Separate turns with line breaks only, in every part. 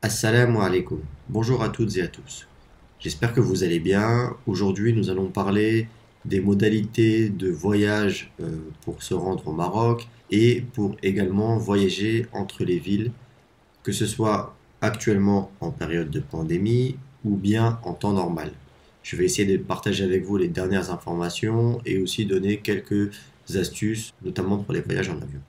Assalamu alaikum. Bonjour à toutes et à tous. J'espère que vous allez bien. Aujourd'hui, nous allons parler des modalités de voyage pour se rendre au Maroc et pour également voyager entre les villes, que ce soit actuellement en période de pandémie ou bien en temps normal. Je vais essayer de partager avec vous les dernières informations et aussi donner quelques astuces, notamment pour les voyages en avion.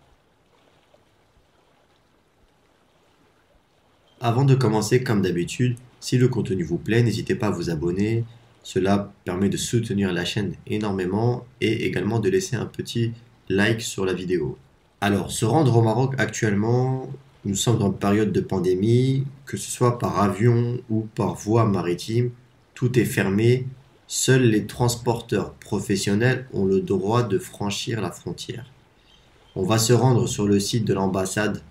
Avant de commencer, comme d'habitude, si le contenu vous plaît, n'hésitez pas à vous abonner. Cela permet de soutenir la chaîne énormément et également de laisser un petit like sur la vidéo. Alors, se rendre au Maroc actuellement, nous sommes en période de pandémie, que ce soit par avion ou par voie maritime, tout est fermé. Seuls les transporteurs professionnels ont le droit de franchir la frontière. On va se rendre sur le site de l'ambassade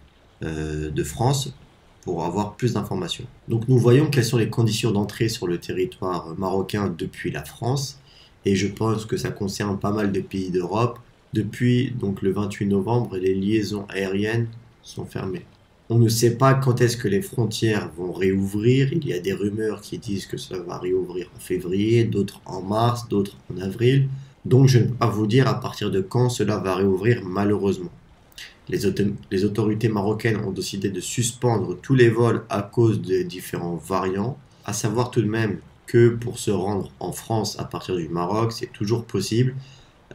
de France pour avoir plus d'informations. Donc nous voyons quelles sont les conditions d'entrée sur le territoire marocain depuis la France et je pense que ça concerne pas mal de pays d'Europe. Depuis donc le 28 novembre, les liaisons aériennes sont fermées. On ne sait pas quand est-ce que les frontières vont réouvrir. Il y a des rumeurs qui disent que ça va réouvrir en février, d'autres en mars, d'autres en avril. Donc je ne peux pas vous dire à partir de quand cela va réouvrir malheureusement. Les autorités marocaines ont décidé de suspendre tous les vols à cause des différents variants. À savoir tout de même que pour se rendre en France à partir du Maroc, c'est toujours possible.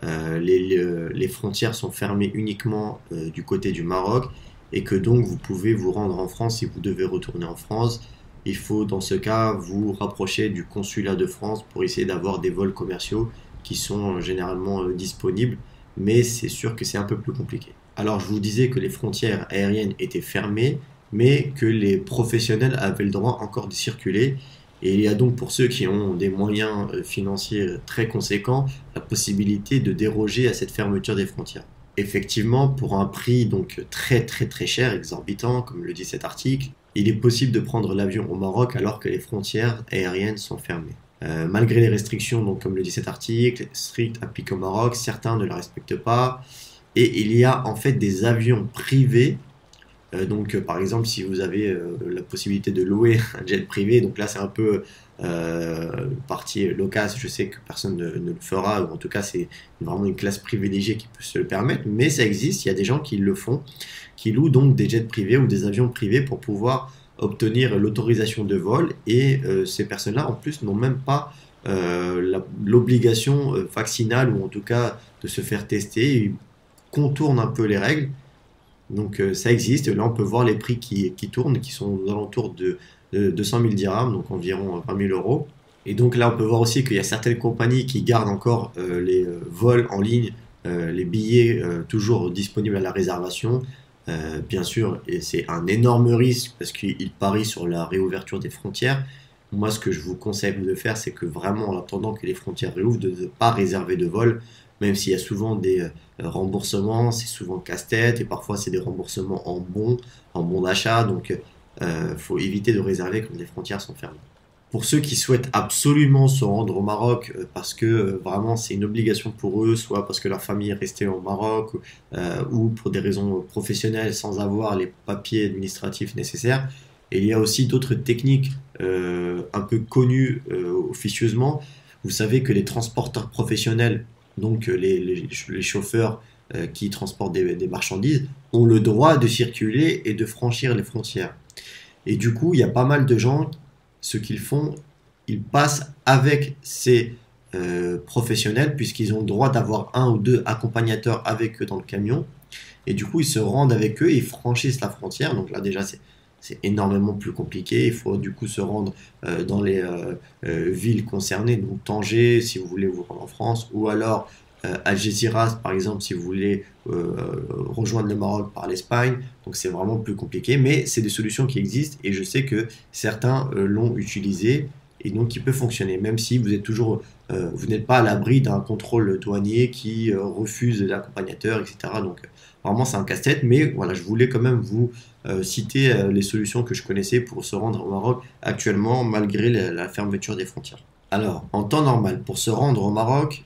Les frontières sont fermées uniquement du côté du Maroc et que donc vous pouvez vous rendre en France si vous devez retourner en France. Il faut dans ce cas vous rapprocher du consulat de France pour essayer d'avoir des vols commerciaux qui sont généralement disponibles, mais c'est sûr que c'est un peu plus compliqué. Alors je vous disais que les frontières aériennes étaient fermées, mais que les professionnels avaient le droit encore de circuler. Et il y a donc pour ceux qui ont des moyens financiers très conséquents, la possibilité de déroger à cette fermeture des frontières. Effectivement, pour un prix donc très cher, exorbitant, comme le dit cet article, il est possible de prendre l'avion au Maroc alors que les frontières aériennes sont fermées. Malgré les restrictions, donc comme le dit cet article, strictes appliquées au Maroc, certains ne les respectent pas. Et il y a en fait des avions privés. Par exemple, si vous avez la possibilité de louer un jet privé, donc là c'est un peu partie loquace, je sais que personne ne le fera, ou en tout cas c'est vraiment une classe privilégiée qui peut se le permettre, mais ça existe, il y a des gens qui le font, qui louent donc des jets privés ou des avions privés pour pouvoir obtenir l'autorisation de vol, et ces personnes-là en plus n'ont même pas l'obligation vaccinale, ou en tout cas de se faire tester, ils contournent un peu les règles. Donc ça existe, là on peut voir les prix qui tournent, qui sont aux alentours de 200 000 dirhams, donc environ 20 000 euros. Et donc là on peut voir aussi qu'il y a certaines compagnies qui gardent encore les vols en ligne, les billets toujours disponibles à la réservation. Bien sûr, et c'est un énorme risque parce qu'ils parient sur la réouverture des frontières. Moi, ce que je vous conseille de faire, c'est que vraiment, en attendant que les frontières réouvrent, de ne pas réserver de vol, même s'il y a souvent des remboursements, c'est souvent casse-tête, et parfois c'est des remboursements en bons d'achat, donc faut éviter de réserver quand les frontières sont fermées. Pour ceux qui souhaitent absolument se rendre au Maroc parce que vraiment c'est une obligation pour eux, soit parce que leur famille est restée au Maroc ou pour des raisons professionnelles sans avoir les papiers administratifs nécessaires. Et il y a aussi d'autres techniques un peu connues officieusement. Vous savez que les transporteurs professionnels, donc les chauffeurs qui transportent des marchandises, ont le droit de circuler et de franchir les frontières. Et du coup, il y a pas mal de gens, ce qu'ils font, ils passent avec ces professionnels, puisqu'ils ont le droit d'avoir un ou deux accompagnateurs avec eux dans le camion. Et du coup, ils se rendent avec eux et ils franchissent la frontière. Donc là, déjà, c'est énormément plus compliqué. Il faut du coup se rendre dans les villes concernées, donc Tanger si vous voulez vous rendre en France, ou alors Algeciras par exemple si vous voulez rejoindre le Maroc par l'Espagne. Donc c'est vraiment plus compliqué, mais c'est des solutions qui existent et je sais que certains l'ont utilisé et donc il peut fonctionner, même si vous êtes toujours, vous n'êtes pas à l'abri d'un contrôle douanier qui refuse l'accompagnateur, etc. Donc vraiment c'est un casse-tête, mais voilà, je voulais quand même vous citer les solutions que je connaissais pour se rendre au Maroc actuellement malgré la fermeture des frontières. Alors, en temps normal, pour se rendre au Maroc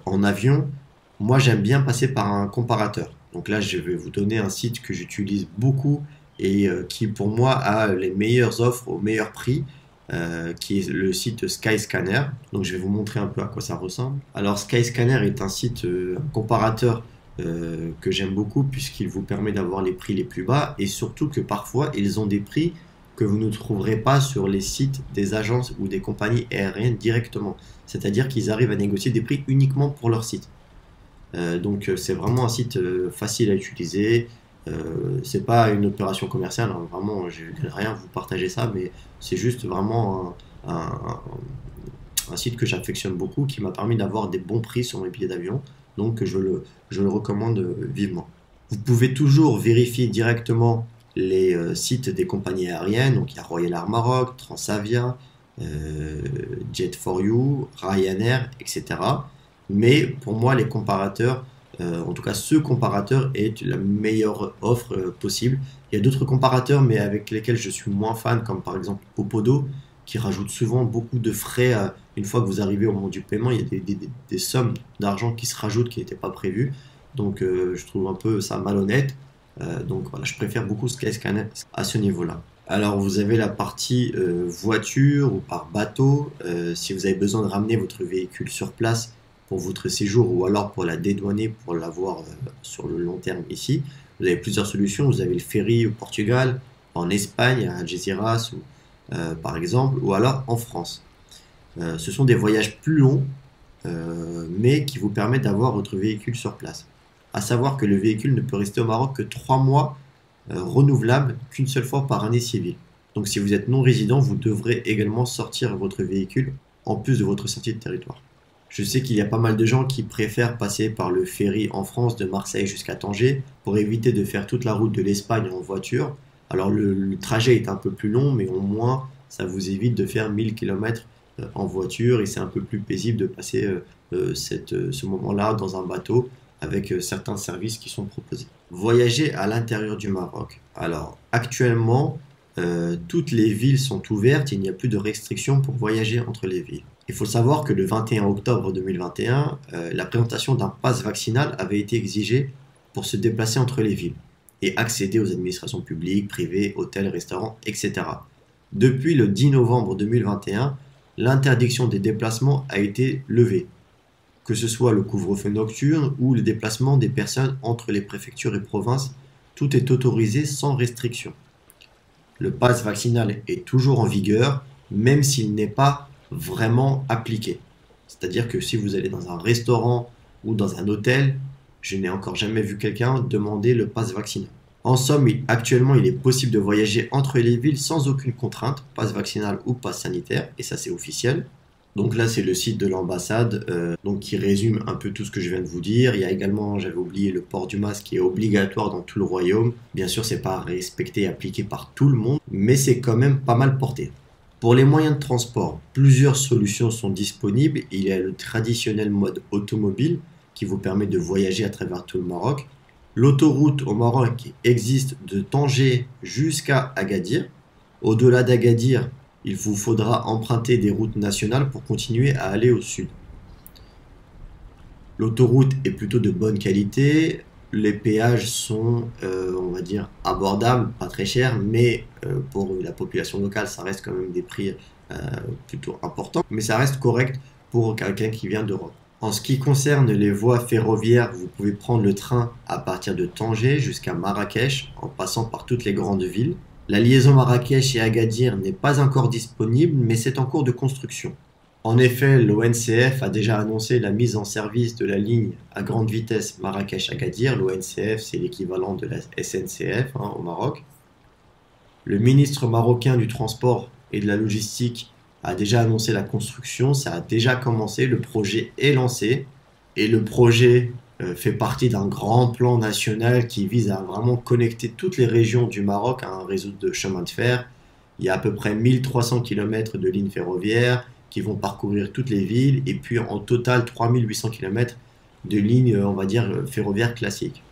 en avion, moi j'aime bien passer par un comparateur. Donc là, je vais vous donner un site que j'utilise beaucoup et qui pour moi a les meilleures offres au meilleur prix, qui est le site Skyscanner. Donc je vais vous montrer un peu à quoi ça ressemble. Alors Skyscanner est un site, un comparateur que j'aime beaucoup puisqu'il vous permet d'avoir les prix les plus bas et surtout que parfois ils ont des prix que vous ne trouverez pas sur les sites des agences ou des compagnies aériennes directement. C'est-à-dire qu'ils arrivent à négocier des prix uniquement pour leur site. Donc c'est vraiment un site facile à utiliser. C'est pas une opération commerciale, hein, vraiment, je n'ai rien à vous partager ça, mais c'est juste vraiment un site que j'affectionne beaucoup, qui m'a permis d'avoir des bons prix sur mes billets d'avion, donc je le recommande vivement. Vous pouvez toujours vérifier directement les sites des compagnies aériennes, donc il y a Royal Air Maroc, Transavia, Jet4You, Ryanair, etc. Mais pour moi, les comparateurs, en tout cas ce comparateur est la meilleure offre possible. Il y a d'autres comparateurs, mais avec lesquels je suis moins fan, comme par exemple Opodo, qui rajoute souvent beaucoup de frais. Une fois que vous arrivez au moment du paiement, il y a des sommes d'argent qui se rajoutent qui n'étaient pas prévues. Donc je trouve un peu ça malhonnête. Donc voilà, je préfère beaucoup Skyscanner à ce niveau-là. Alors vous avez la partie voiture ou par bateau. Si vous avez besoin de ramener votre véhicule sur place pour votre séjour ou alors pour la dédouaner pour l'avoir sur le long terme ici, vous avez plusieurs solutions. Vous avez le ferry au Portugal, en Espagne, à Algeciras par exemple, ou alors en France. Ce sont des voyages plus longs, mais qui vous permettent d'avoir votre véhicule sur place. À savoir que le véhicule ne peut rester au Maroc que 3 mois, renouvelable qu'une seule fois par année civile. Donc si vous êtes non résident, vous devrez également sortir votre véhicule en plus de votre sortie de territoire. Je sais qu'il y a pas mal de gens qui préfèrent passer par le ferry en France de Marseille jusqu'à Tanger pour éviter de faire toute la route de l'Espagne en voiture. Alors le trajet est un peu plus long, mais au moins ça vous évite de faire 1000 km en voiture et c'est un peu plus paisible de passer ce moment-là dans un bateau avec certains services qui sont proposés. Voyager à l'intérieur du Maroc. Alors actuellement, toutes les villes sont ouvertes, il n'y a plus de restrictions pour voyager entre les villes. Il faut savoir que le 21 octobre 2021, la présentation d'un pass vaccinal avait été exigée pour se déplacer entre les villes et accéder aux administrations publiques, privées, hôtels, restaurants, etc. Depuis le 10 novembre 2021, l'interdiction des déplacements a été levée, que ce soit le couvre-feu nocturne ou le déplacement des personnes entre les préfectures et provinces, tout est autorisé sans restriction. Le pass vaccinal est toujours en vigueur, même s'il n'est pas vraiment appliqué. C'est-à-dire que si vous allez dans un restaurant ou dans un hôtel, je n'ai encore jamais vu quelqu'un demander le pass vaccinal. En somme, actuellement, il est possible de voyager entre les villes sans aucune contrainte, pass vaccinal ou pass sanitaire, et ça c'est officiel. Donc là, c'est le site de l'ambassade qui résume un peu tout ce que je viens de vous dire. Il y a également, j'avais oublié, le port du masque qui est obligatoire dans tout le royaume. Bien sûr, c'est pas respecté et appliqué par tout le monde, mais c'est quand même pas mal porté. Pour les moyens de transport, plusieurs solutions sont disponibles. Il y a le traditionnel mode automobile qui vous permet de voyager à travers tout le Maroc. L'autoroute au Maroc existe de Tanger jusqu'à Agadir. Au-delà d'Agadir, il vous faudra emprunter des routes nationales pour continuer à aller au sud. L'autoroute est plutôt de bonne qualité. Les péages sont, on va dire, abordables, pas très chers, mais pour la population locale, ça reste quand même des prix plutôt importants. Mais ça reste correct pour quelqu'un qui vient d'Europe. En ce qui concerne les voies ferroviaires, vous pouvez prendre le train à partir de Tanger jusqu'à Marrakech, en passant par toutes les grandes villes. La liaison Marrakech et Agadir n'est pas encore disponible, mais c'est en cours de construction. En effet, l'ONCF a déjà annoncé la mise en service de la ligne à grande vitesse Marrakech-Agadir. L'ONCF, c'est l'équivalent de la SNCF au Maroc. Le ministre marocain du Transport et de la Logistique a déjà annoncé la construction, ça a déjà commencé, le projet est lancé. Et le projet fait partie d'un grand plan national qui vise à vraiment connecter toutes les régions du Maroc à un réseau de chemin de fer. Il y a à peu près 1300 km de lignes ferroviaires qui vont parcourir toutes les villes et puis en total 3800 km de lignes, on va dire, ferroviaires classiques.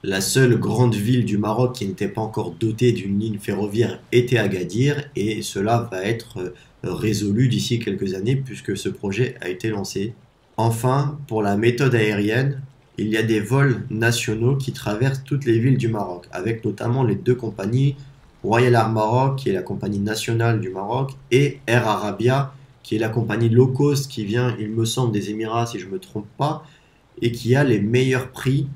La seule grande ville du Maroc qui n'était pas encore dotée d'une ligne ferroviaire était Agadir et cela va être résolu d'ici quelques années puisque ce projet a été lancé. Enfin, pour la méthode aérienne, il y a des vols nationaux qui traversent toutes les villes du Maroc, avec notamment les deux compagnies Royal Air Maroc, qui est la compagnie nationale du Maroc, et Air Arabia, qui est la compagnie low cost qui vient, il me semble, des Émirats, si je ne me trompe pas, et qui a les meilleurs prix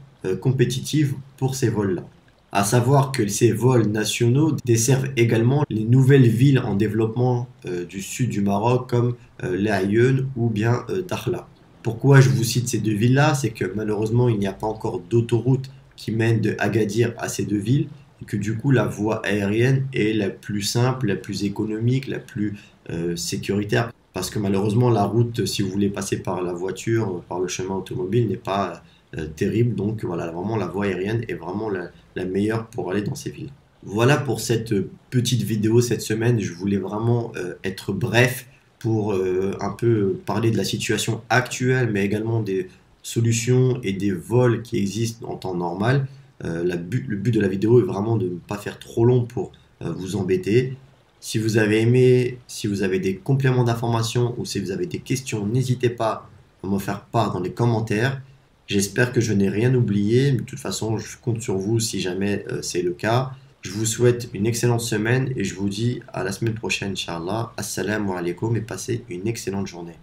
compétitifs pour ces vols-là. À savoir que ces vols nationaux desservent également les nouvelles villes en développement du sud du Maroc, comme Les Aïeux ou bien Dakhla. Pourquoi je vous cite ces deux villes-là? C'est que malheureusement, il n'y a pas encore d'autoroute qui mène de Agadir à ces deux villes, et que du coup, la voie aérienne est la plus simple, la plus économique, la plus sécuritaire. Parce que malheureusement, la route, si vous voulez passer par la voiture, par le chemin automobile, n'est pas terrible. Donc voilà, vraiment, la voie aérienne est vraiment la meilleure pour aller dans ces villes. Voilà pour cette petite vidéo cette semaine. Je voulais vraiment être bref pour un peu parler de la situation actuelle, mais également des solutions et des vols qui existent en temps normal. Le but de la vidéo est vraiment de ne pas faire trop long pour vous embêter. Si vous avez aimé, si vous avez des compléments d'information ou si vous avez des questions, n'hésitez pas à me faire part dans les commentaires. J'espère que je n'ai rien oublié. De toute façon, je compte sur vous si jamais c'est le cas. Je vous souhaite une excellente semaine et je vous dis à la semaine prochaine, Inch'Allah. Assalamu alaikum et passez une excellente journée.